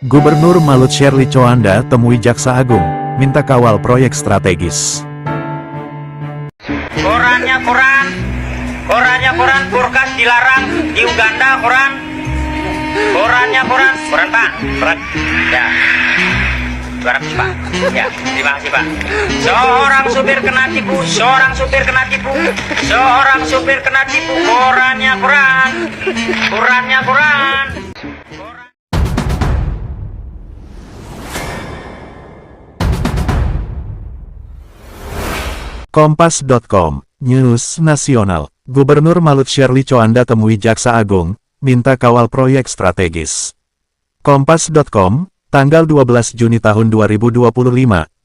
Gubernur Malut Sherly Coanda temui Jaksa Agung, minta kawal proyek strategis. Korannya koran, Burkas dilarang di Uganda, korannya koran Pak, ya, 200 Pak, ya, terima kasih Pak. Seorang supir kena tipu, korannya koran. Kompas.com, News Nasional. Gubernur Malut Sherly Coanda temui Jaksa Agung, minta kawal proyek strategis. Kompas.com, tanggal 12 Juni tahun 2025,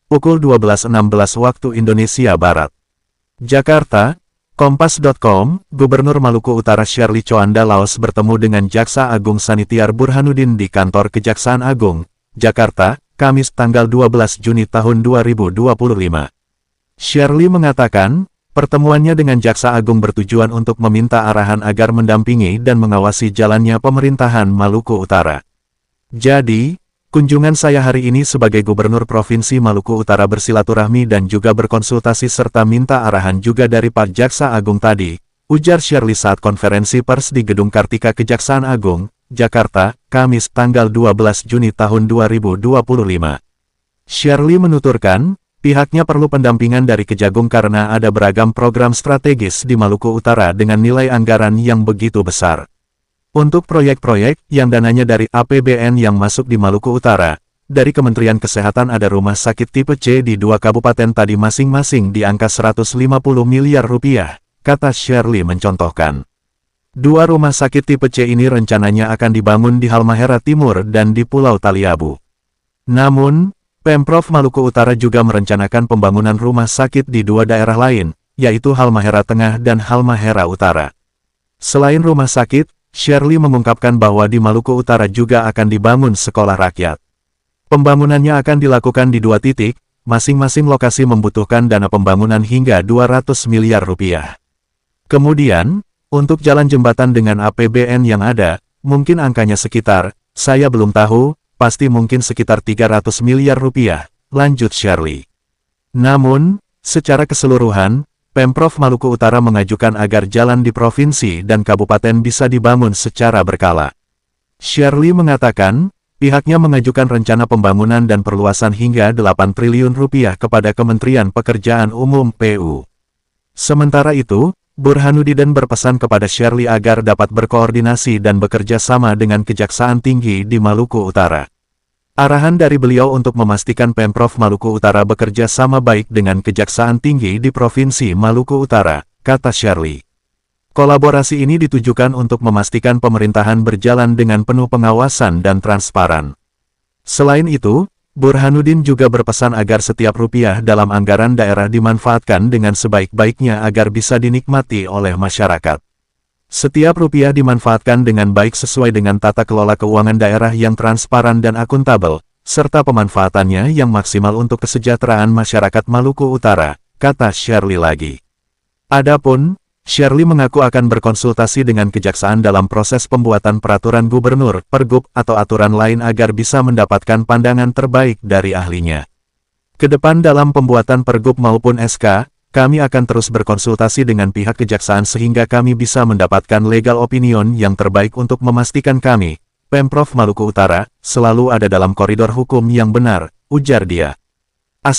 pukul 12.16 waktu Indonesia Barat. Jakarta, Kompas.com, Gubernur Maluku Utara Sherly Coanda Laos bertemu dengan Jaksa Agung Sanitiar Burhanuddin di kantor Kejaksaan Agung, Jakarta, Kamis tanggal 12 Juni tahun 2025. Sherly mengatakan, pertemuannya dengan Jaksa Agung bertujuan untuk meminta arahan agar mendampingi dan mengawasi jalannya pemerintahan Maluku Utara. Jadi, kunjungan saya hari ini sebagai Gubernur Provinsi Maluku Utara bersilaturahmi dan juga berkonsultasi serta minta arahan juga dari Pak Jaksa Agung tadi, ujar Sherly saat konferensi pers di Gedung Kartika Kejaksaan Agung, Jakarta, Kamis tanggal 12 Juni tahun 2025. Sherly menuturkan, pihaknya perlu pendampingan dari Kejagung karena ada beragam program strategis di Maluku Utara dengan nilai anggaran yang begitu besar. Untuk proyek-proyek yang dananya dari APBN yang masuk di Maluku Utara, dari Kementerian Kesehatan ada rumah sakit tipe C di 2 kabupaten tadi masing-masing di angka 150 miliar rupiah, kata Sherly mencontohkan. 2 rumah sakit tipe C ini rencananya akan dibangun di Halmahera Timur dan di Pulau Taliabu. Namun, Pemprov Maluku Utara juga merencanakan pembangunan rumah sakit di 2 daerah lain, yaitu Halmahera Tengah dan Halmahera Utara. Selain rumah sakit, Sherly mengungkapkan bahwa di Maluku Utara juga akan dibangun sekolah rakyat. Pembangunannya akan dilakukan di 2 titik, masing-masing lokasi membutuhkan dana pembangunan hingga 200 miliar rupiah. Kemudian, untuk jalan jembatan dengan APBN yang ada, mungkin angkanya sekitar, saya belum tahu, pasti mungkin sekitar 300 miliar rupiah, lanjut Sherly. Namun, secara keseluruhan, Pemprov Maluku Utara mengajukan agar jalan di provinsi dan kabupaten bisa dibangun secara berkala. Sherly mengatakan, pihaknya mengajukan rencana pembangunan dan perluasan hingga 8 triliun rupiah kepada Kementerian Pekerjaan Umum (PU). Sementara itu, Burhanuddin berpesan kepada Sherly agar dapat berkoordinasi dan bekerja sama dengan Kejaksaan Tinggi di Maluku Utara. Arahan dari beliau untuk memastikan Pemprov Maluku Utara bekerja sama baik dengan Kejaksaan Tinggi di Provinsi Maluku Utara, kata Sherly. Kolaborasi ini ditujukan untuk memastikan pemerintahan berjalan dengan penuh pengawasan dan transparan. Selain itu, Burhanuddin juga berpesan agar setiap rupiah dalam anggaran daerah dimanfaatkan dengan sebaik-baiknya agar bisa dinikmati oleh masyarakat. Setiap rupiah dimanfaatkan dengan baik sesuai dengan tata kelola keuangan daerah yang transparan dan akuntabel, serta pemanfaatannya yang maksimal untuk kesejahteraan masyarakat Maluku Utara, kata Sherly lagi. Adapun, Sherly mengaku akan berkonsultasi dengan Kejaksaan dalam proses pembuatan peraturan gubernur, pergub, atau aturan lain agar bisa mendapatkan pandangan terbaik dari ahlinya. Kedepan dalam pembuatan pergub maupun SK, kami akan terus berkonsultasi dengan pihak Kejaksaan sehingga kami bisa mendapatkan legal opinion yang terbaik untuk memastikan kami, Pemprov Maluku Utara, selalu ada dalam koridor hukum yang benar, ujar dia. ****.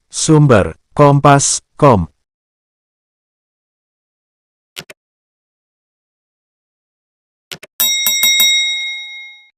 Sumber, Kompas.com